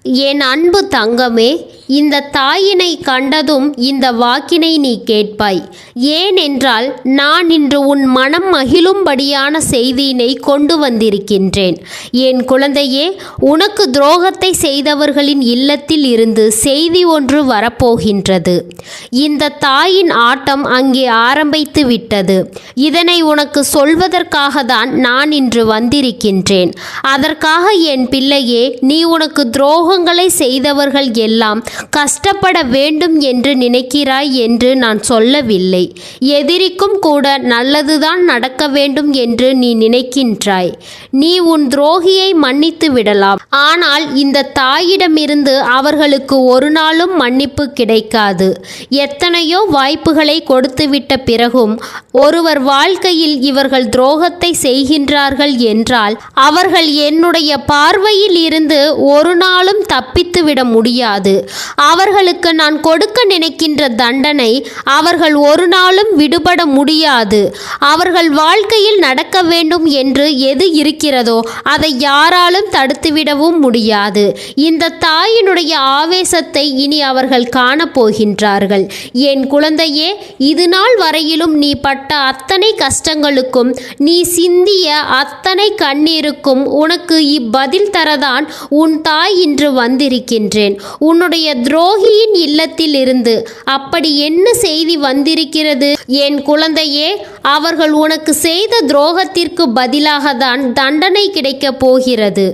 என் அன்பு தங்கமே, இந்த தாயினை கண்டதும் இந்த வாக்கினை நீ கேட்பாய். ஏனென்றால் நான் இன்று உன் மனம் மகிழும்படியான செய்தியினை கொண்டு வந்திருக்கின்றேன். என் குழந்தையே, உனக்கு துரோகத்தை செய்தவர்களின் இல்லத்தில் இருந்து செய்தி ஒன்று வரப்போகின்றது. இந்த தாயின் ஆட்டம் அங்கே ஆரம்பித்து விட்டது. இதனை உனக்கு சொல்வதற்காக தான் நான் இன்று வந்திருக்கின்றேன். அதற்காக என் பிள்ளையே, நீ உனக்கு துரோகங்களை செய்தவர்கள் எல்லாம் கஷ்டப்பட வேண்டும் என்று நினைக்கிறாய் என்று நான் சொல்லவில்லை. எதிரிக்கும் கூட நல்லதுதான் நடக்க வேண்டும் என்று நீ நினைக்கின்றாய். நீ உன் துரோகியை மன்னித்து விடலாம். ஆனால் இந்த தாயிடமிருந்து அவர்களுக்கு ஒரு நாளும் மன்னிப்பு கிடைக்காது. எத்தனையோ வாய்ப்புகளை கொடுத்துவிட்ட பிறகும் ஒருவர் வாழ்க்கையில் இவர்கள் துரோகத்தை செய்கின்றார்கள் என்றால் அவர்கள் என்னுடைய பார்வையில் இருந்து ஒரு நாளும் தப்பித்து விட முடியாது. அவர்களுக்கு நான் கொடுக்க நினைக்கின்ற தண்டனை அவர்கள் ஒரு நாளும் விடுபட முடியாது. அவர்கள் வாழ்க்கையில் நடக்க வேண்டும் என்று எது இருக்கிறதோ அதை யாராலும் தடுத்துவிடவும் முடியாது. இந்த தாயினுடைய ஆவேசத்தை இனி அவர்கள் காணப்போகின்றார்கள். என் குழந்தையே, இது நாள் வரையிலும் நீ பட்ட அத்தனை கஷ்டங்களுக்கும் நீ சிந்திய அத்தனை கண்ணீருக்கும் உனக்கு இப்பதில் தரதான் உன் தாய் இன்று வந்திருக்கின்றேன். உன்னுடைய துரோகியின் இல்லத்தில் இருந்து அப்படி என்ன செய்தி வந்திருக்கிறது என் குழந்தையே? அவர்கள் உனக்கு செய்த துரோகத்திற்கு பதிலாக தான் தண்டனை கிடைக்கப் போகிறது.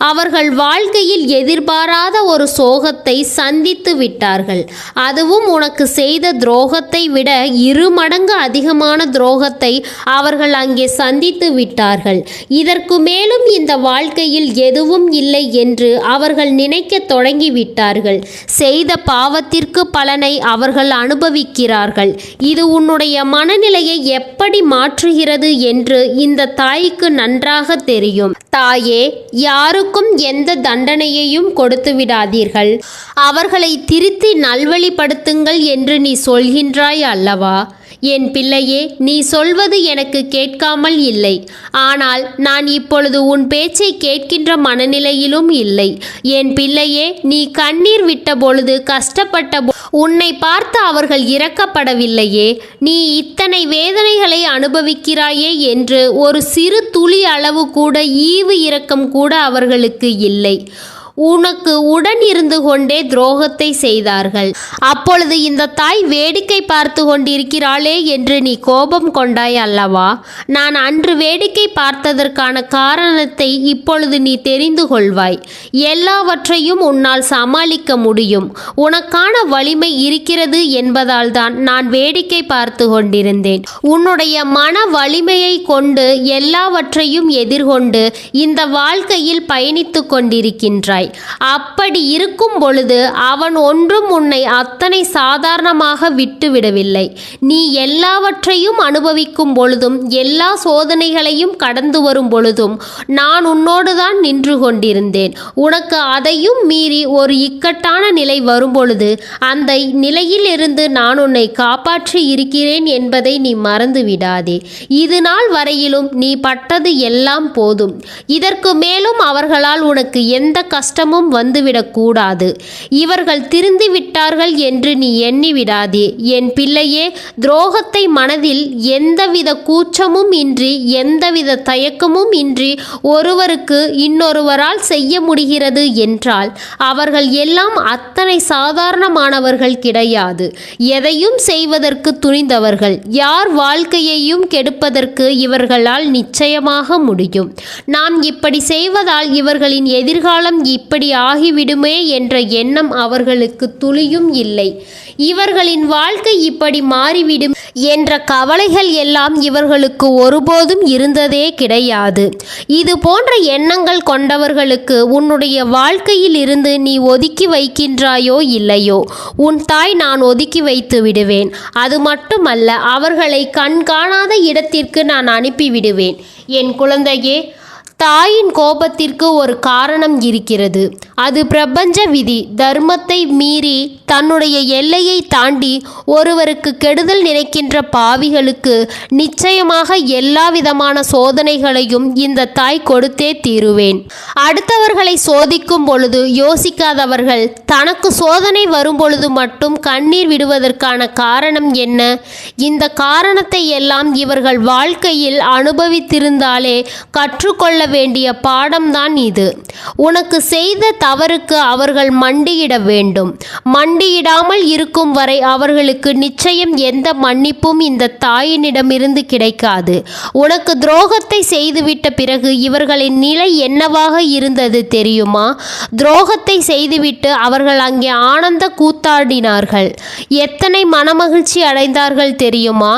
அவர்கள் வாழ்க்கையில் எதிர்பாராத ஒரு சோகத்தை சந்தித்து விட்டார்கள். அதுவும் உனக்கு செய்த துரோகத்தை விட 2 மடங்கு அதிகமான துரோகத்தை அவர்கள் அங்கே சந்தித்து விட்டார்கள். இதற்கு மேலும் இந்த வாழ்க்கையில் எதுவும் இல்லை என்று அவர்கள் நினைக்க தொடங்கிவிட்டார்கள். செய்த பாவத்திற்கு பலனை அவர்கள் அனுபவிக்கிறார்கள். இது உன்னுடைய மனநிலையை எப்படி மாற்றுகிறது என்று இந்த தாய்க்கு நன்றாக தெரியும். தாயே, யாருக்கும் எந்த தண்டனையையும் கொடுத்து விடாதீர்கள். அவர்களை திருத்தி நல்வழிப்படுத்துங்கள் என்று நீ சொல்கின்றாய் அல்லவா? என் பிள்ளையே, நீ சொல்வது எனக்கு கேட்காமல் இல்லை. ஆனால் நான் இப்பொழுது உன் பேச்சை கேட்கின்ற மனநிலையிலும் இல்லை. என் பிள்ளையே, நீ கண்ணீர் விட்ட பொழுது கஷ்டப்பட்ட உன்னை பார்த்து அவர்கள் இரக்கப்படவில்லையே. நீ இத்தனை வேதனைகளை அனுபவிக்கிறாயே என்று ஒரு சிறு துளி அளவு கூட ஈவு இரக்கம் கூட அவர்களுக்கு இல்லை. உனக்கு உடன் இருந்து கொண்டே துரோகத்தை செய்தார்கள். அப்பொழுது இந்த தாய் வேடிக்கை பார்த்து கொண்டிருக்கிறாளே என்று நீ கோபம் கொண்டாய் அல்லவா? நான் அன்று வேடிக்கை பார்த்ததற்கான காரணத்தை இப்பொழுது நீ தெரிந்து கொள்வாய். எல்லாவற்றையும் உன்னால் சமாளிக்க முடியும். உனக்கான வலிமை இருக்கிறது என்பதால் தான் நான் வேடிக்கை பார்த்து கொண்டிருந்தேன். உன்னுடைய மன வலிமையை கொண்டு எல்லாவற்றையும் எதிர்கொண்டு இந்த வாழ்க்கையில் பயணித்து கொண்டிருக்கின்றாய். அப்படி இருக்கும் பொழுது அவன் ஒன்றும் உன்னை அத்தனை சாதாரணமாக விட்டுவிடவில்லை. நீ எல்லாவற்றையும் அனுபவிக்கும் பொழுதும் எல்லா சோதனைகளையும் கடந்து வரும் பொழுதும் நான் உன்னோடு தான் நின்று கொண்டிருந்தேன். உனக்கு அதையும் மீறி ஒரு இக்கட்டான நிலை வரும்பொழுது அந்த நிலையில் இருந்து நான் உன்னை காப்பாற்றி இருக்கிறேன் என்பதை நீ மறந்து விடாதே. இது நாள் வரையிலும் நீ பட்டது எல்லாம் போதும். இதற்கு மேலும் அவர்களால் உனக்கு எந்த கஷ்டமும் வந்துவிடக்கூடாது. இவர்கள் திருந்து விட்டார்கள் என்று நீ எண்ணிவிடாதே. என் பிள்ளையே, துரோகத்தை மனதில் எந்தவித கூச்சமும் இன்றி எந்தவித தயக்கமும் இன்றி ஒருவருக்கு இன்னொருவரால் செய்ய முடிகிறது என்றால் அவர்கள் எல்லாம் அத்தனை சாதாரணமானவர்கள் கிடையாது. எதையும் செய்வதற்கு துணிந்தவர்கள். யார் வாழ்க்கையையும் கெடுப்பதற்கு இவர்களால் நிச்சயமாக முடியும். நாம் இப்படி செய்வதால் இவர்களின் எதிர்காலம் இப்படி ஆகிவிடுமே என்ற எண்ணம் அவர்களுக்கு துளியும் இல்லை. இவர்களின் வாழ்க்கை இப்படி மாறிவிடும் என்ற கவலைகள் எல்லாம் இவர்களுக்கு ஒருபோதும் இருந்ததே கிடையாது. இது போன்ற எண்ணங்கள் கொண்டவர்களுக்கு உன்னுடைய வாழ்க்கையில் இருந்து நீ ஒதுக்கி வைக்கின்றாயோ இல்லையோ, உன் தாய் நான் ஒதுக்கி வைத்து விடுவேன். அது மட்டுமல்ல, அவர்களை கண்காணாத இடத்திற்கு நான் அனுப்பிவிடுவேன். என் குழந்தையே, தாயின் கோபத்திற்கு ஒரு காரணம் இருக்கிறது. அது பிரபஞ்ச விதி. தர்மத்தை மீறி தன்னுடைய எல்லையை தாண்டி ஒருவருக்கு கெடுதல் நினைக்கின்ற பாவிகளுக்கு நிச்சயமாக எல்லா விதமான சோதனைகளையும் இந்த தாய் கொடுத்தே தீருவேன். அடுத்தவர்களை சோதிக்கும் பொழுது யோசிக்காதவர்கள் தனக்கு சோதனை வரும் பொழுது மட்டும் கண்ணீர் விடுவதற்கான காரணம் என்ன? இந்த காரணத்தை எல்லாம் இவர்கள் வாழ்க்கையில் அனுபவித்திருந்தாலே கற்றுக்கொள்ள வேண்டிய பாடம்தான் இது. உனக்கு செய்த தவறுக்கு அவர்கள் மண்டியிட வேண்டும். மண்டியிடாமல் இருக்கும் வரை அவர்களுக்கு நிச்சயம் எந்த மன்னிப்பும் இந்த தாயினிடமிருந்து கிடைக்காது. உனக்கு துரோகத்தை செய்துவிட்ட பிறகு இவர்களின் நிலை என்னவாக இருந்தது தெரியுமா? துரோகத்தை செய்துவிட்டு அவர்கள் அங்கே ஆனந்த கூத்தாடினார்கள். எத்தனை மனமகிழ்ச்சி அடைந்தார்கள் தெரியுமா?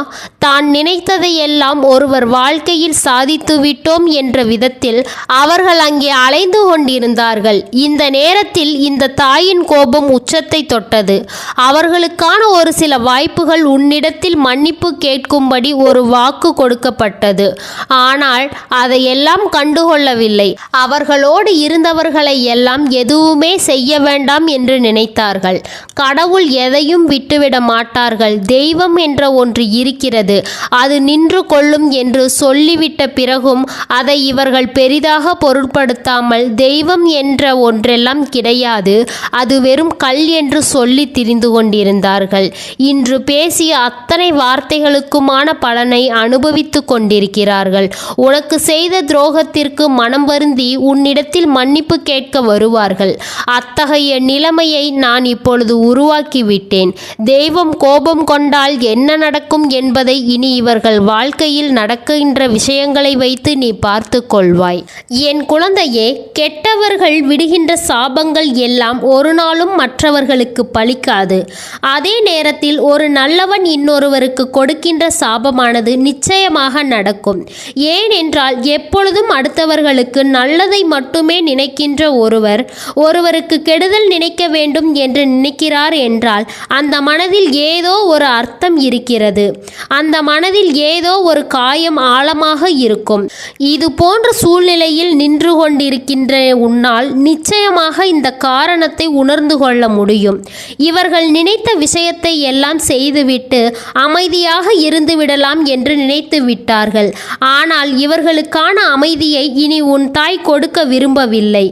தான் நினைத்ததையெல்லாம் ஒருவர் வாழ்க்கையில் சாதித்து விட்டோம் என்ற விதத்தில் அவர்கள் அங்கே அலைந்து கொண்டிருந்தார்கள். இந்த நேரத்தில் இந்த தாயின் கோபம் உச்சத்தை தொட்டது. அவர்களுக்கான ஒரு சில வாய்ப்புகள், உன்னிடத்தில் மன்னிப்பு கேட்கும்படி ஒரு வாக்கு கொடுக்கப்பட்டது. ஆனால் அதையெல்லாம் கண்டுகொள்ளவில்லை. அவர்களோடு இருந்தவர்களை எல்லாம் எதுவுமே செய்ய வேண்டாம் என்று நினைத்தார்கள். கடவுள் எதையும் விட்டுவிட மாட்டார்கள். தெய்வம் என்ற ஒன்று இருக்கிறது, அது நின்று கொள்ளும் என்று சொல்லிவிட்ட பிறகும் அதை இவர்கள் பெரிதாக பொருட்படுத்தாமல் தெய்வம் என்ற ஒன்றெல்லாம் கிடையாது, அது வெறும் கல் என்று சொல்லி திரிந்து கொண்டிருந்தார்கள். இன்று பேசிய அத்தனை வார்த்தைகளுக்குமான பலனை அனுபவித்து கொண்டிருக்கிறார்கள். உனக்கு செய்த துரோகத்திற்கு மனம் வருந்தி உன்னிடத்தில் மன்னிப்பு கேட்க வருவார்கள். அத்தகைய நிலைமையை நான் இப்பொழுது உருவாக்கிவிட்டேன். தெய்வம் கோபம் கொண்டால் என்ன நடக்கும் என்பதை இனி இவர்கள் வாழ்க்கையில் நடக்கின்ற விஷயங்களை வைத்து நீ பார்த்து கொள்வாய். என் குழந்தையே, கெட்டவர்கள் விடுகின்ற சாபங்கள் எல்லாம் ஒரு நாளும் மற்றவர்களுக்கு பலிக்காது. அதே நேரத்தில் ஒரு நல்லவன் இன்னொருவருக்கு கொடுக்கின்ற சாபமானது நிச்சயமாக நடக்கும். ஏனென்றால் எப்பொழுதும் அடுத்தவர்களுக்கு நல்லதை மட்டுமே நினைக்கின்ற ஒருவருக்கு கெடுதல் நினைக்க வேண்டும் என்று நினைக்கிறார் என்றால் அந்த மனதில் ஏதோ ஒரு அர்த்தம் இருக்கிறது. அந்த மனதில் ஏதோ ஒரு காயம் ஆழமாக இருக்கும். இது போன்ற சூழ்நிலையில் நின்று கொண்டிருக்கின்ற உன்னால் நிச்சயமாக இந்த காரணத்தை உணர்ந்து கொள்ள முடியும். இவர்கள் நினைத்த விஷயத்தை எல்லாம் செய்துவிட்டு அமைதியாக இருந்து விடலாம் என்று நினைத்து விட்டார்கள். ஆனால் இவர்களுக்கான அமைதியை இனி உன் தாய் கொடுக்க விரும்பவில்லை.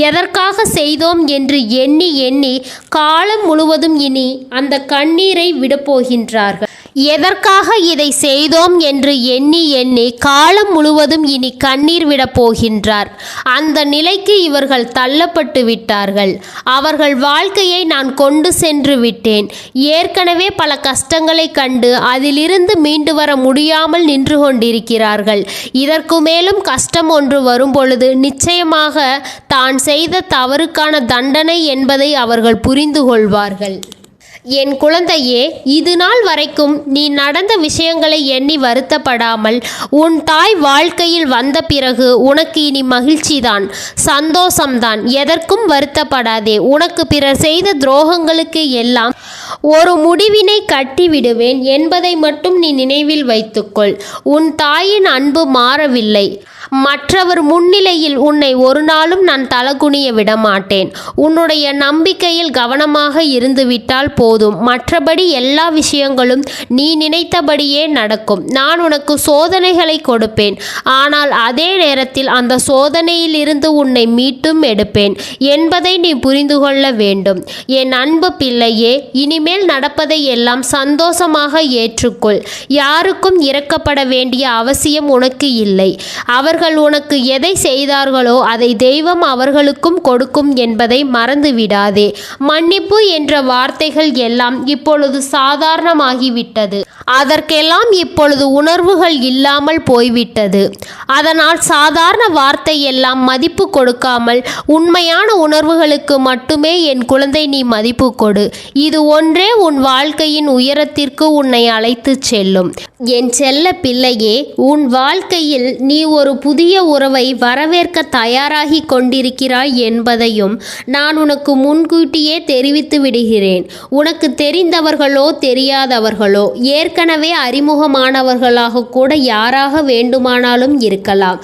எதற்காக செய்தோம் என்று எண்ணி எண்ணி காலம் முழுவதும் இனி அந்த கண்ணீரை விடப்போகின்றார்கள். எதற்காக இதை செய்தோம் என்று எண்ணி எண்ணி காலம் முழுவதும் இனி கண்ணீர் விடப் போகின்றார். அந்த நிலைக்கு இவர்கள் தள்ளப்பட்டு விட்டார்கள். அவர்கள் வாழ்க்கையை நான் கொண்டு சென்று விட்டேன். ஏற்கனவே பல கஷ்டங்களை கண்டு அதிலிருந்து மீண்டு வர முடியாமல் நின்று கொண்டிருக்கிறார்கள். இதற்கு மேலும் கஷ்டம் ஒன்று வரும்பொழுது நிச்சயமாக தான் செய்த தவறுக்கான தண்டனை என்பதை அவர்கள் புரிந்து கொள்வார்கள். என் குழந்தையே, இது நாள் வரைக்கும் நீ நடந்த விஷயங்களை எண்ணி வருத்தப்படாமல் உன் தாய் வாழ்க்கையில் வந்த பிறகு உனக்கு இனி மகிழ்ச்சிதான், சந்தோஷம்தான். எதற்கும் வருத்தப்படாதே. உனக்கு பிறர் செய்த துரோகங்களுக்கு எல்லாம் ஒரு முடிவினை கட்டிவிடுவேன் என்பதை மட்டும் நீ நினைவில் வைத்துக்கொள். உன் தாயின் அன்பு மாறவில்லை. மற்றவர் முன்னிலையில் உன்னை ஒரு நாளும் நான் தலகுனிய விடமாட்டேன். உன்னுடைய நம்பிக்கையில் கவனமாக இருந்துவிட்டால் போதும். மற்றபடி எல்லா விஷயங்களும் நீ நினைத்தபடியே நடக்கும். நான் உனக்கு சோதனைகளை கொடுப்பேன். ஆனால் அதே நேரத்தில் அந்த சோதனையில் இருந்து உன்னை மீட்டும் எடுப்பேன் என்பதை நீ புரிந்து கொள்ள வேண்டும். என் அன்பு பிள்ளையே, இனிமேல் நடப்பதை எல்லாம் சந்தோஷமாக ஏற்றுக்கொள். யாருக்கும் இரக்கப்பட வேண்டிய அவசியம் உனக்கு இல்லை. அவர்கள் உனக்கு எதை செய்தார்களோ அதை தெய்வம் அவர்களுக்கும் கொடுக்கும் என்பதை மறந்து விடாதே. மன்னிப்பு என்ற வார்த்தைகள் எல்லாம் இப்பொழுது சாதாரணமாகிவிட்டது. அதற்கெல்லாம் இப்பொழுது உணர்வுகள் இல்லாமல் போய்விட்டது. அதனால் சாதாரண வார்த்தை எல்லாம் மதிப்பு கொடுக்காமல் உண்மையான உணர்வுகளுக்கு மட்டுமே என் குழந்தை நீ மதிப்பு கொடு. இது ஒன்றே உன் வாழ்க்கையின் உயரத்திற்கு உன்னை அழைத்து செல்லும். என் செல்ல பிள்ளையே, உன் வாழ்க்கையில் நீ ஒரு புதிய உறவை வரவேற்க தயாராகி கொண்டிருக்கிறாய் என்பதையும் நான் உனக்கு முன்கூட்டியே தெரிவித்து விடுகிறேன். உனக்கு தெரிந்தவர்களோ தெரியாதவர்களோ, ஏற்கனவே ஏற்கனவே அறிமுகமானவர்களாக கூட யாராக வேண்டுமானாலும் இருக்கலாம்.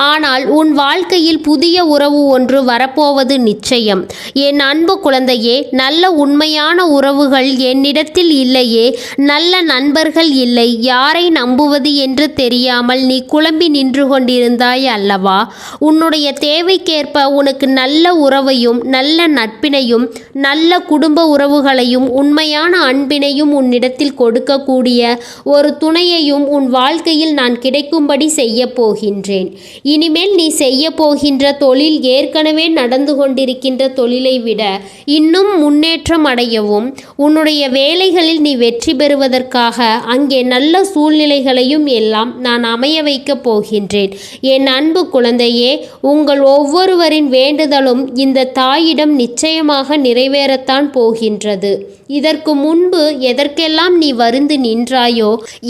ஆனால் உன் வாழ்க்கையில் புதிய உறவு ஒன்று வரப்போவது நிச்சயம். என் அன்பு குழந்தையே, நல்ல உண்மையான உறவுகள் என்னிடத்தில் இல்லையே, நல்ல நண்பர்கள் இல்லை, யாரை நம்புவது என்று தெரியாமல் நீ குழம்பி நின்று கொண்டிருந்தாய் அல்லவா? உன்னுடைய தேவைக்கேற்ப உனக்கு நல்ல உறவையும் நல்ல நட்பினையும் நல்ல குடும்ப உறவுகளையும் உண்மையான அன்பினையும் உன்னிடத்தில் கொடுக்கக்கூடிய ஒரு துணையையும் உன் வாழ்க்கையில் நான் கிடைக்கும்படி செய்ய போகின்றேன். இனிமேல் நீ செய்ய போகின்ற தொழில் ஏற்கனவே நடந்து கொண்டிருக்கின்ற தொழிலை விட இன்னும் முன்னேற்றம் அடையவும், உன்னுடைய வேலைகளில் நீ வெற்றி பெறுவதற்காக அங்கே நல்ல சூழ்நிலைகளையும் எல்லாம் நான் அமைய வைக்கப் போகின்றேன். என் அன்பு குழந்தையே, உங்கள் ஒவ்வொருவரின் வேண்டுதலும் இந்த தாயிடம் நிச்சயமாக நிறைவேறத்தான் போகின்றது. இதற்கு முன்பு எதற்கெல்லாம் நீ வருந்து நின்றாயோ,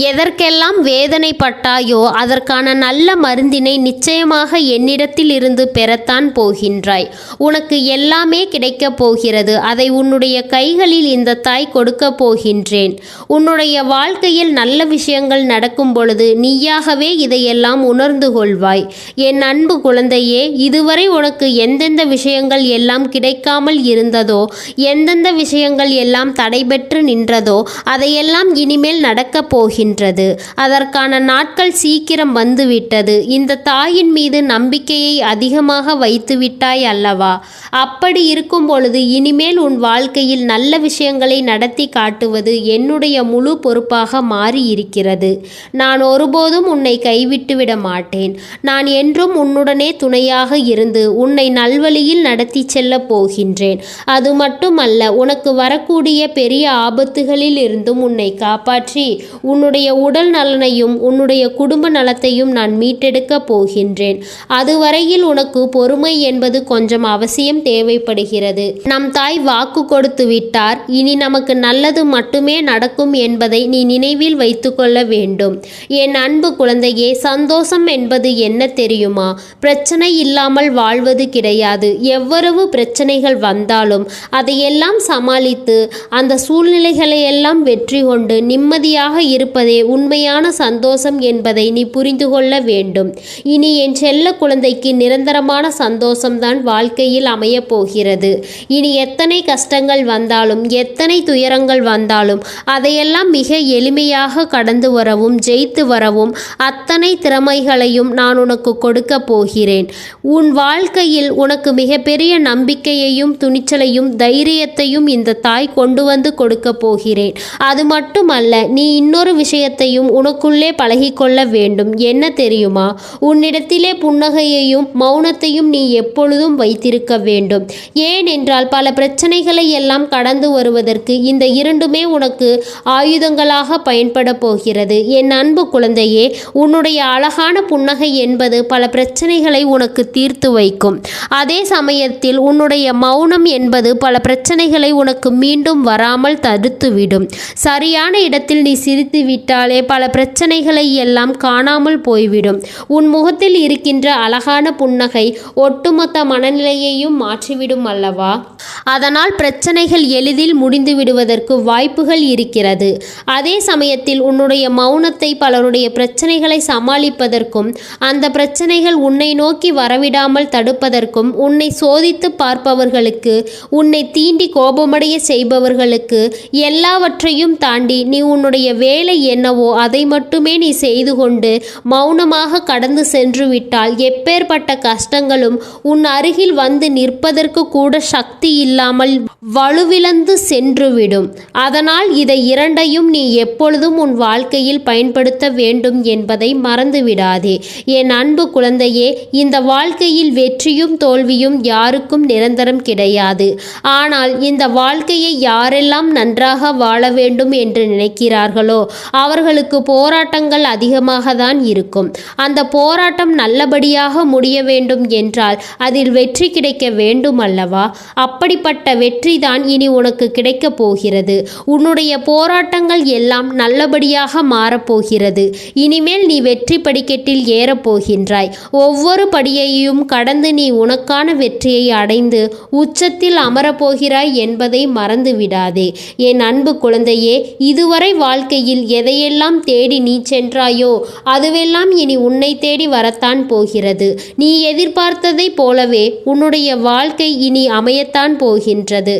எதற்கெல்லாம் வேதனைப்பட்டாயோ, அதற்கான நல்ல மருந்தினை நிச்சயமாக என்னிடத்தில் இருந்து பெறத்தான் போகின்றாய். உனக்கு எல்லாமே கிடைக்கப் போகிறது. அதை உன்னுடைய கைகளில் இந்த தாய் கொடுக்க போகின்றேன். உன்னுடைய வாழ்க்கையில் நல்ல விஷயங்கள் நடக்கும் பொழுது நீயாகவே இதையெல்லாம் உணர்ந்து கொள்வாய். என் அன்பு குழந்தையே, இதுவரை உனக்கு எந்தெந்த விஷயங்கள் எல்லாம் கிடைக்காமல் இருந்ததோ, எந்தெந்த விஷயங்கள் எல்லாம் தடைபெற்று நின்றதோ, அதையெல்லாம் இனிமேல் நடக்கப் போகின்றது. அதற்கான நாட்கள் சீக்கிரம் வந்துவிட்டது. இந்த தாயின் மீது நம்பிக்கையை அதிகமாக வைத்து விட்டாய் அல்லவா? அப்படி இருக்கும் பொழுது இனிமேல் உன் வாழ்க்கையில் நல்ல விஷயங்களை நடத்தி காட்டுவது என்னுடைய முழு பொறுப்பாக மாறி இருக்கிறது. நான் ஒருபோதும் உன்னை கைவிட்டுவிட மாட்டேன். நான் என்றும் உன்னுடனே துணையாக இருந்து உன்னை நல்வழியில் நடத்தி செல்ல போகின்றேன். அது மட்டுமல்ல, உனக்கு வரக்கூடிய பெரிய ஆபத்துகளில் இருந்தும் உன்னை காப்பாற்றி உன்னுடைய உடல் நலனையும் உன்னுடைய குடும்ப நலத்தையும் நான் மீட்டெடுக்க போகின்றேன். அதுவரையில் உனக்கு பொறுமை என்பது கொஞ்சம் அவசியம் தேவைப்படுகிறது. நம் தாய் வாக்கு கொடுத்து விட்டார். இனி நமக்கு நல்லது மட்டுமே நடக்கும் என்பதை நீ நினைவில் வைத்து கொள்ள வேண்டும். என் அன்பு குழந்தையே, சந்தோஷம் என்பது என்ன தெரியுமா? பிரச்சனை இல்லாமல் வாழ்வது கிடையாது. எவ்வளவு பிரச்சனைகள் வந்தாலும் அதையெல்லாம் சமாளித்து அந்த சூழ்நிலைகளை எல்லாம் வெற்றி கொண்டு நிம்மதியாக இருப்பதே உண்மையான சந்தோஷம் என்பதை நீ புரிந்து கொள்ள வேண்டும். இனி என் செல்ல குழந்தைக்கு நிரந்தரமான சந்தோஷம்தான் வாழ்க்கையில் அமையப் போகிறது. இனி எத்தனை கஷ்டங்கள் வந்தாலும், எத்தனை துயரங்கள் வந்தாலும் அதையெல்லாம் மிக எளிமையாக கடந்து வரவும் ஜெயித்து வரவும் அத்தனை திறமைகளையும் நான் உனக்கு கொடுக்க போகிறேன். உன் வாழ்க்கையில் உனக்கு மிகப்பெரிய நம்பிக்கையையும் துணிச்சலையும் தைரியத்தையும் இந்த தாய் கொண்டு வந்து கொடுக்க போகிறேன். அது மட்டுமல்ல, நீ இன்னொரு விஷயத்தையும் உனக்குள்ளே பழகிக்கொள்ள வேண்டும். என்ன தெரியுமா? உன்னிடத்திலே புன்னகையையும் மௌனத்தையும் நீ எப்பொழுதும் வைத்திருக்க வேண்டும். ஏனென்றால் பல பிரச்சனைகளை எல்லாம் கடந்து வருவதற்கு இந்த இரண்டுமே உனக்கு ஆயுதங்களாக பயன்பட போகிறது. என் அன்பு குழந்தையே, உன்னுடைய அழகான புன்னகை என்பது பல பிரச்சனைகளை உனக்கு தீர்த்து வைக்கும். அதே சமயத்தில் உன்னுடைய மௌனம் என்பது பல பிரச்சனைகளை உனக்கு மீண்டும் வராமல் தடுத்துவிடும். சரியான இடத்தில் நீ சிரித்து விட்டாலே பல பிரச்சனைகளை எல்லாம் காணாமல் போய்விடும். உன் முகத்தில் இருக்கின்ற அழகான புன்னகை ஒட்டுமொத்த மனநிலையையும் மாற்றிவிடும் அல்லவா? அதனால் பிரச்சனைகள் எளிதில் முடிந்து விடுவதற்கு வாய்ப்புகள் இருக்கிறது. அதே சமயத்தில் உன்னுடைய மௌனத்தை பலருடைய பிரச்சனைகளை சமாளிப்பதற்கும் அந்த பிரச்சனைகள் உன்னை நோக்கி வரவிடாமல் தடுப்பதற்கும், உன்னை சோதித்து பார்ப்பவர்களுக்கு, உன்னை தீண்டி கோபமடைய செய்பவர்களுக்கு எல்லாவற்றையும் தாண்டி நீ உன்னுடைய வேலை என்னவோ அதை மட்டுமே நீ செய்து கொண்டு மௌனமாக கடந்து சென்று விட்டால் எப்பேற்பட்ட கஷ்டங்களும் உன் அருகில் வந்து நிற்பதற்கு கூட சக்தி இல்லாமல் வலுவிழந்து சென்றுவிடும். அதனால் இதை இரண்டையும் நீ எப்பொழுதும் உன் வாழ்க்கையில் பயன்படுத்த வேண்டும் என்பதை மறந்துவிடாதே. என் அன்பு குழந்தையே, இந்த வாழ்க்கையில் வெற்றியும் தோல்வியும் யாருக்கும் நிரந்தரம் கிடையாது. ஆனால் இந்த வாழ்க்கையை யாரெல்லாம் நன்றாக வாழ வேண்டும் என்று நினைக்கிறார்களோ அவர்களுக்கு போராட்டங்கள் அதிகமாக தான் இருக்கும். அந்த போராட்டம் நல்லபடியாக முடிய வேண்டும் என்றால் அதில் வெற்றி கிடைக்க வேண்டும் அல்லவா? அப்படிப்பட்ட வெற்றி தான் இனி உனக்கு கிடைக்கப் போகிறது. உன்னுடைய போராட்டங்கள் எல்லாம் நல்லபடியாக மாறப்போகிறது. இனிமேல் நீ வெற்றி படிக்கட்டில் ஏறப்போகின்றாய். ஒவ்வொரு படியையும் கடந்து நீ உனக்கான வெற்றியை அடைந்து உச்சத்தில் அமரப்போகிறாய் என்பதை மறந்து விடாதே. என் அன்பு குழந்தையே, இதுவரை வாழ்க்கை வாழ்க்கையில் எதையெல்லாம் தேடி நீ சென்றாயோ அதுவெல்லாம் இனி உன்னை தேடி வரத்தான் போகிறது. நீ எதிர்பார்த்ததைப் போலவே உன்னுடைய வாழ்க்கை இனி அமையத்தான் போகின்றது.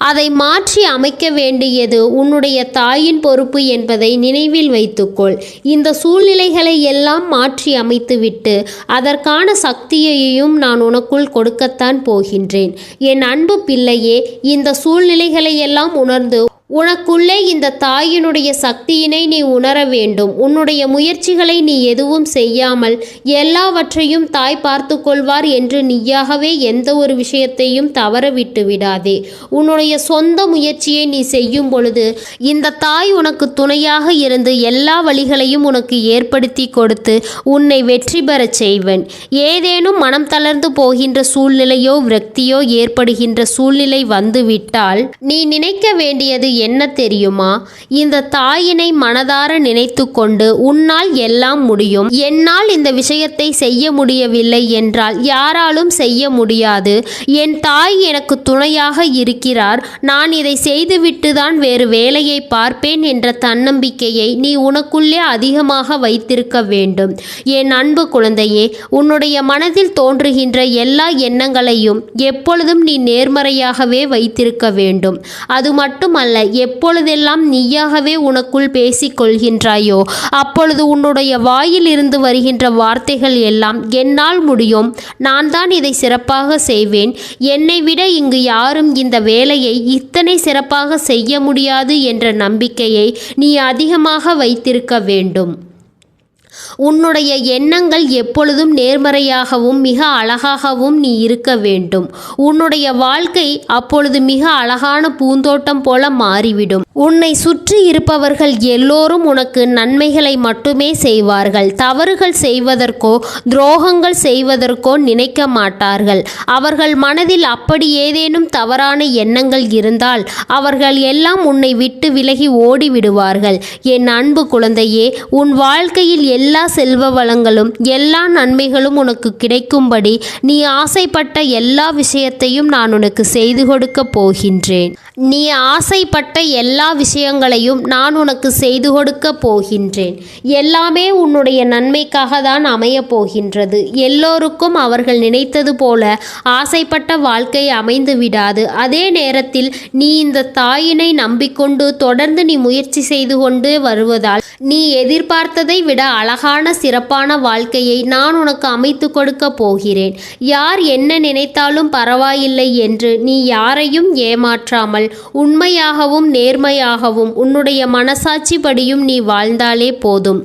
அதை மாற்றி அமைக்க வேண்டியது உன்னுடைய தாயின் பொறுப்பு என்பதை நினைவில் வைத்துக்கொள். இந்த சூழ்நிலைகளை எல்லாம் மாற்றி அமைத்துவிட்டு அதற்கான சக்தியையும் நான் உனக்குள் கொடுக்கத்தான் போகின்றேன். என் அன்பு பிள்ளையே, இந்த சூழ்நிலைகளை எல்லாம் உணர்ந்து உனக்குள்ளே இந்த தாயினுடைய சக்தியினை நீ உணர வேண்டும். உன்னுடைய முயற்சிகளை நீ எதுவும் செய்யாமல் எல்லாவற்றையும் தாய் பார்த்து கொள்வார் என்று நீயாகவே எந்த ஒரு விஷயத்தையும் தவற விட்டு விடாதே. உன்னுடைய சொந்த முயற்சியை நீ செய்யும் பொழுது இந்த தாய் உனக்கு துணையாக இருந்து எல்லா வழிகளையும் உனக்கு ஏற்படுத்தி கொடுத்து உன்னை வெற்றி பெறச் செய்வன். ஏதேனும் மனம் தளர்ந்து போகின்ற சூழ்நிலையோ விரக்தியோ ஏற்படுகின்ற சூழ்நிலை வந்துவிட்டால் நீ நினைக்க வேண்டியது என்ன தெரியுமா? இந்த தாயினை மனதார நினைத்து கொண்டு உன்னால் எல்லாம் முடியும், என்னால் இந்த விஷயத்தை செய்ய முடியவில்லை என்றால் யாராலும் செய்ய முடியாது, என் தாய் எனக்கு துணையாக இருக்கிறார், நான் இதை செய்துவிட்டு தான் வேறு வேலையை பார்ப்பேன் என்ற தன்னம்பிக்கையை நீ உனக்குள்ளே அதிகமாக வைத்திருக்க வேண்டும். என் அன்பு குழந்தையே, உன்னுடைய மனதில் தோன்றுகின்ற எல்லா எண்ணங்களையும் எப்பொழுதும் நீ நேர்மறையாகவே வைத்திருக்க வேண்டும். அது மட்டுமல்ல, எப்பொழுதெல்லாம் நீயாகவே உனக்குள் பேசிக்கொள்கின்றாயோ அப்பொழுது உன்னுடைய வாயில் இருந்து வருகின்ற வார்த்தைகள் எல்லாம் என்னால் முடியும், நான் தான் இதை சிறப்பாக செய்வேன், என்னை விட இங்கு யாரும் இந்த வேலையை இத்தனை சிறப்பாக செய்ய முடியாது என்ற நம்பிக்கையை நீ அதிகமாக வைத்திருக்க வேண்டும். உன்னுடைய எண்ணங்கள் எப்பொழுதும் நேர்மறையாகவும் மிக அழகாகவும் நீ இருக்க வேண்டும். உன்னுடைய வாழ்க்கை அப்பொழுது மிக அழகான பூந்தோட்டம் போல மாறிவிடும். உன்னை சுற்றி இருப்பவர்கள் எல்லோரும் உனக்கு நன்மைகளை மட்டுமே செய்வார்கள். தவறுகள் செய்வதற்கோ துரோகங்கள் செய்வதற்கோ நினைக்க மாட்டார்கள். அவர்கள் மனதில் அப்படி ஏதேனும் தவறான எண்ணங்கள் இருந்தால் அவர்கள் எல்லாம் உன்னை விட்டு விலகி ஓடிவிடுவார்கள். என் அன்பு குழந்தையே, உன் வாழ்க்கையில் எல்லா செல்வ வளங்களும் எல்லா நன்மைகளும் உனக்கு கிடைக்கும்படி நீ ஆசைப்பட்ட எல்லா விஷயத்தையும் நான் உனக்கு செய்து கொடுக்க போகின்றேன். நீ ஆசைப்பட்ட எல்லா விஷயங்களையும் நான் உனக்கு செய்து கொடுக்க போகின்றேன். எல்லாமே உன்னுடைய நன்மைக்காக தான் அமையப் போகின்றது. எல்லோருக்கும் அவர்கள் நினைத்தது போல ஆசைப்பட்ட வாழ்க்கை அமைந்து விடாது. அதே நேரத்தில் நீ இந்த தாயினை நம்பிக்கொண்டு தொடர்ந்து நீ முயற்சி செய்து கொண்டு வருவதால் நீ எதிர்பார்த்ததை விட அழகான சிறப்பான வாழ்க்கையை நான் உனக்கு அமைத்து கொடுக்க போகிறேன். யார் என்ன நினைத்தாலும் பரவாயில்லை என்று நீ யாரையும் ஏமாற்றாமல் உண்மையாகவும் நேர்மையாகவும் உன்னுடைய மனசாட்சி படியும் நீ வாழ்ந்தாலே போதும்.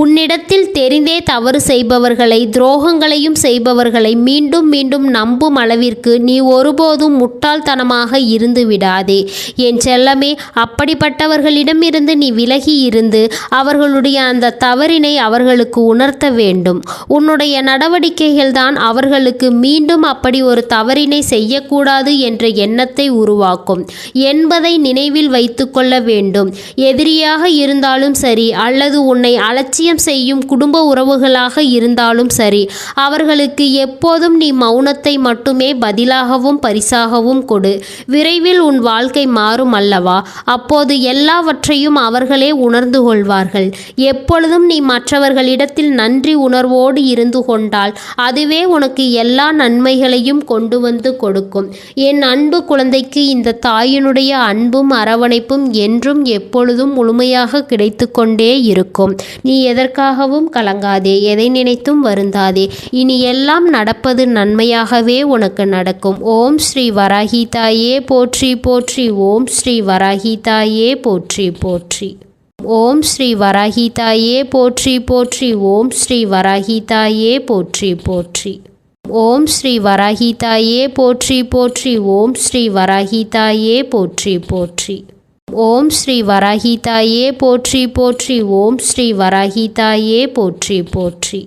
உன்னிடத்தில் தெரிந்தே தவறு செய்பவர்களை துரோகங்களையும் செய்பவர்களை மீண்டும் மீண்டும் நம்பும் அளவிற்கு நீ ஒருபோதும் முட்டாள்தனமாக இருந்து விடாதே. என் செல்லமே, அப்படிப்பட்டவர்களிடமிருந்து நீ விலகி இருந்து அவர்களுடைய அந்த தவறினை அவர்களுக்கு உணர்த்த வேண்டும். உன்னுடைய நடவடிக்கைகள் தான் அவர்களுக்கு மீண்டும் அப்படி ஒரு தவறினை செய்யக்கூடாது என்ற எண்ணத்தை உருவாக்கும் என்பதை நினைவில் வைத்து கொள்ள வேண்டும். எதிரியாக இருந்தாலும் சரி அல்லது உன்னை அலட்சியம் செய்யும் குடும்ப உறவுகளாக இருந்தாலும் சரி, அவர்களுக்கு எப்போதும் நீ மௌனத்தை மட்டுமே பதிலாகவும் பரிசாகவும் கொடு. விரைவில் உன் வாழ்க்கை மாறும் அல்லவா? அப்போது எல்லாவற்றையும் அவர்களே உணர்ந்து கொள்வார்கள். எப்பொழுதும் நீ மற்றவர்களிடத்தில் நன்றி உணர்வோடு இருந்து கொண்டால் அதுவே உனக்கு எல்லா நன்மைகளையும் கொண்டு வந்து கொடுக்கும். என் அன்பு குழந்தைக்கு இந்த தாயினுடைய அன்பும் அரவணைப்பும் என்றும் எப்பொழுதும் முழுமையாக கிடைத்து கொண்டே இருக்கும். நீ எதற்காகவும் கலங்காதே, எதை நினைத்தும் வருந்தாதே. இனி எல்லாம் நடப்பது நன்மையாகவே உனக்கு நடக்கும். ஓம் ஸ்ரீ வராகி தாயே போற்றி போற்றி. ஓம் ஸ்ரீ வராகி தாயே போற்றி போற்றி. ஓம் ஸ்ரீ வராகி தாயே போற்றி போற்றி. ஓம் ஸ்ரீ வராகி தாயே போற்றி போற்றி. ஓம் ஸ்ரீ வராகி தாயே போற்றி போற்றி. ஓம் ஸ்ரீ வராகி தாயே போற்றி போற்றி. ஓம் ஸ்ரீ வராகி தாயே போற்றி போற்றி. ஓம் ஸ்ரீ வராகி தாயே போற்றி போற்றி.